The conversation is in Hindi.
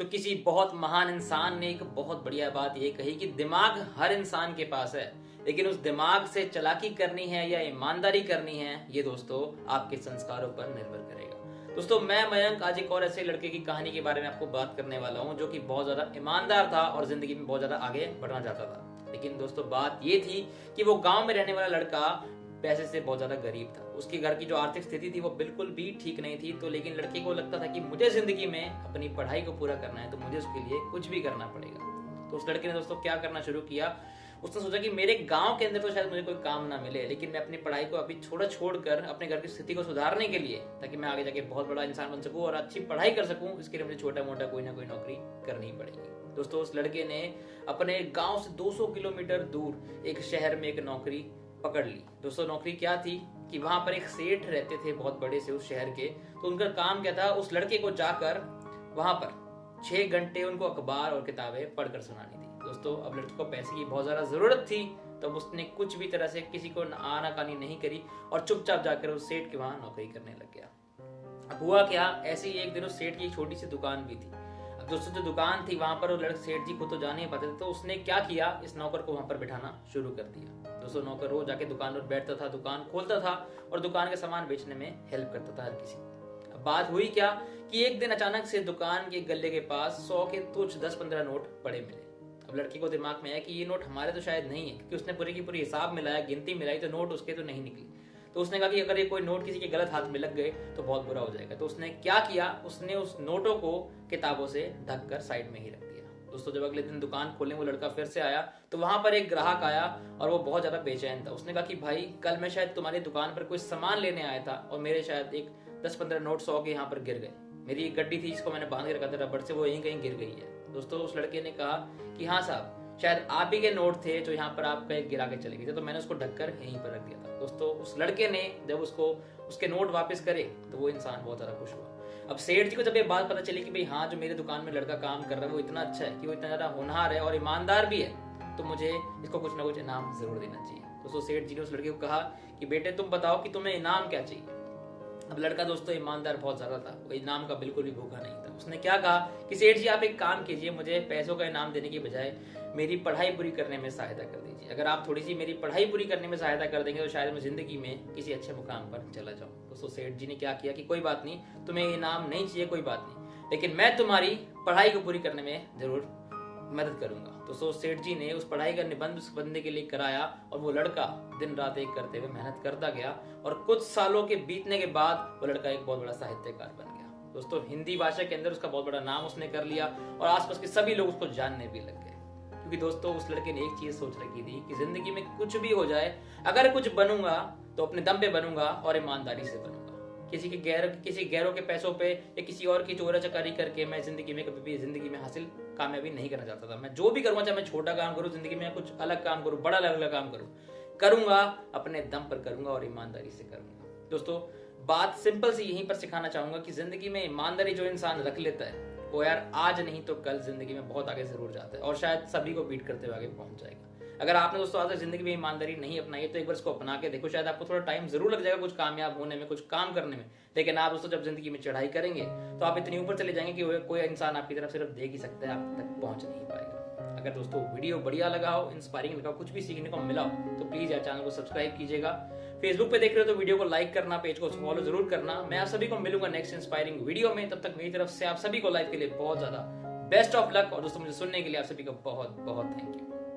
तो किसी बहुत महान इंसान ने एक बहुत बढ़िया बात ये कही कि दिमाग हर इंसान के पास है, लेकिन उस दिमाग से चालाकी करनी है या ईमानदारी करनी है, ये दोस्तों आपके संस्कारों पर निर्भर करेगा। दोस्तों मैं मयंक आज एक और ऐसे लड़के की कहानी के बारे में आपको बात करने वाला हूँ जो कि बहुत ज्यादा ईमानदार था और जिंदगी में बहुत ज्यादा आगे बढ़ना चाहता था। लेकिन दोस्तों बात ये थी कि वो गांव में रहने वाला लड़का पैसे से बहुत ज्यादा गरीब था। उसके घर की जो आर्थिक स्थिति थी वो बिल्कुल भी ठीक नहीं थी। तो लेकिन लड़के को लगता था कि मुझे जिंदगी में अपनी पढ़ाई को पूरा करना है, तो मुझे उसके लिए कुछ भी करना पड़ेगा। तो उस लड़के ने दोस्तों क्या करना शुरू किया, उसने सोचा कि मेरे गांव के अंदर तो शायद मुझे कोई काम ना मिले, लेकिन मैं अपनी पढ़ाई को अभी छोड़कर अपने घर की स्थिति को सुधारने के लिए, ताकि मैं आगे जाके बहुत बड़ा इंसान बन सकूं और अच्छी पढ़ाई कर सकूं, इसके लिए मुझे छोटा मोटा कोई ना कोई नौकरी करनी पड़ेगी। दोस्तों उस लड़के ने अपने गांव से 200 किलोमीटर दूर एक शहर में एक नौकरी पकड़ ली। दोस्तों नौकरी क्या थी कि वहां पर एक सेठ रहते थे बहुत बड़े से उस शहर के। तो उनका काम क्या था, उस लड़के को जाकर वहां पर 6 घंटे उनको अखबार और किताबें पढ़कर सुनानी थी। दोस्तों अब लड़के को पैसे की बहुत ज्यादा जरूरत थी, तब उसने कुछ भी तरह से किसी को आनाकानी नहीं करी और चुपचाप जाकर उस सेठ के वहां नौकरी करने लग गया। अब हुआ क्या, ऐसे ही एक दिन उस सेठ की एक छोटी सी दुकान भी थी। अब दोस्तों जो दुकान थी वहां पर वो लड़के सेठ जी खुद तो जा नहीं पाते थे, तो उसने क्या किया, इस नौकर को वहां पर बिठाना शुरू कर दिया। दोस्तों नौकर रोज जाके दुकान पर बैठता था, दुकान खोलता था और दुकान के सामान बेचने में हेल्प करता था हर किसी। अब बात हुई क्या कि एक दिन अचानक से दुकान के गल्ले के पास 100 के कुछ 10-15 नोट पड़े मिले। अब लड़के को दिमाग में आया कि ये नोट हमारे तो शायद नहीं है, क्योंकि उसने पूरी की पूरी हिसाब मिलाया, गिनती मिलाई, तो नोट उसके तो नहीं निकली। तो उसने कहा कि अगर ये कोई नोट किसी के गलत हाथ में लग गए तो बहुत बुरा हो जाएगा। तो उसने क्या किया, उसने उस नोटों को किताबों से ढक कर साइड में ही रख दिया। दोस्तों जब अगले दिन दुकान खोलने वो लड़का फिर से आया तो वहां पर एक ग्राहक आया और वो बहुत ज्यादा बेचैन था। उसने कहा कि भाई कल मैं शायद तुम्हारी दुकान पर कोई सामान लेने आया था और मेरे शायद एक 10-15 नोट 100 के यहाँ पर गिर गए। मेरी एक गड्डी थी जिसको मैंने बांध के रखा था रबड़ से, वो यहीं कहीं गिर गई है। दोस्तों उस लड़के ने कहा कि हाँ साहब, शायद आप ही के नोट थे जो यहाँ पर आप कहीं गिरा के चले गए थे, तो मैंने उसको ढककर यहीं पर रख दिया था। दोस्तों उस लड़के ने जब उसको उसके नोट वापस करे तो वो इंसान बहुत ज्यादा खुश हुआ। अब सेठ जी को जब ये बात पता चली कि भाई हाँ जो मेरे दुकान में लड़का काम कर रहा है वो इतना अच्छा है, कि वो इतना ज्यादा होनहार है और ईमानदार भी है, तो मुझे इसको कुछ ना कुछ इनाम जरूर देना चाहिए। दोस्तों सेठ जी ने उस लड़के को कहा कि बेटे तुम बताओ कि तुम्हें इनाम क्या चाहिए। अब लड़का दोस्तों ईमानदार बहुत ज्यादा था, वो इनाम का बिल्कुल भी भूखा नहीं था। उसने क्या कहा कि सेठ जी आप एक काम कीजिए, मुझे पैसों का इनाम देने की बजाय मेरी पढ़ाई पूरी करने में सहायता कर दीजिए। अगर आप थोड़ी सी मेरी पढ़ाई पूरी करने में सहायता कर देंगे तो शायद मैं जिंदगी में किसी अच्छे मुकाम पर चला जाऊं। दोस्तों सेठ जी ने क्या किया कि कोई बात नहीं, तुम्हें इनाम नहीं चाहिए कोई बात नहीं, लेकिन मैं तुम्हारी पढ़ाई को पूरी करने में जरूर मदद करूंगा। तो सेठ जी ने उस पढ़ाई का निबंध उस बंदे के लिए कराया और वो लड़का दिन रात एक करते हुए मेहनत करता गया और कुछ सालों के बीतने के बाद वो लड़का एक बहुत बड़ा साहित्यकार बन गया। दोस्तों हिंदी भाषा के अंदर उसका बहुत बड़ा नाम उसने कर लिया और आसपास के सभी लोग उसको जानने भी लग गए। क्योंकि दोस्तों उस लड़के ने एक चीज सोच रखी थी कि जिंदगी में कुछ भी हो जाए, अगर कुछ बनूंगा तो अपने दम पे बनूंगा और ईमानदारी से बनूंगा। किसी गैरों के पैसों पे या किसी और की चोरा चकारी करके मैं जिंदगी में कभी भी जिंदगी में हासिल कामयाबी नहीं करना चाहता था। मैं जो भी करूंगा, चाहे मैं छोटा काम करूं जिंदगी में, कुछ अलग काम करूं, बड़ा अलग काम करूंगा अपने दम पर करूंगा और ईमानदारी से करूंगा। दोस्तों बात सिंपल सी यहीं पर सिखाना चाहूंगा कि जिंदगी में ईमानदारी जो इंसान रख लेता है वो यार आज नहीं तो कल जिंदगी में बहुत आगे जरूर जाता है और शायद सभी को बीट करते हुए आगे पहुंच जाएगा। अगर आपने दोस्तों आज तक जिंदगी में ईमानदारी नहीं अपनाई है तो एक बार इसको अपना के देखो, शायद आपको थोड़ा टाइम जरूर लग जाएगा कुछ कामयाब होने में, कुछ काम करने में, लेकिन आप दोस्तों जब जिंदगी में चढ़ाई करेंगे तो आप इतनी ऊपर चले जाएंगे कि कोई इंसान आपकी तरफ सिर्फ देख ही सकता है, आप तक पहुंच नहीं पाएगा। अगर दोस्तों वीडियो बढ़िया लगा हो, इंस्पायरिंग लगा हो, कुछ भी सीखने को मिला हो तो प्लीज यार चैनल को सब्सक्राइब कीजिएगा। फेसबुक पे देख रहे हो तो वीडियो को लाइक करना, पेज को फॉलो जरूर करना। मैं आप सभी को मिलूंगा नेक्स्ट इंस्पायरिंग वीडियो में। तब तक मेरी तरफ से आप सभी को लाइफ के लिए बहुत ज्यादा बेस्ट ऑफ लक और दोस्तों मुझे सुनने के लिए आप सभी को बहुत बहुत थैंक यू।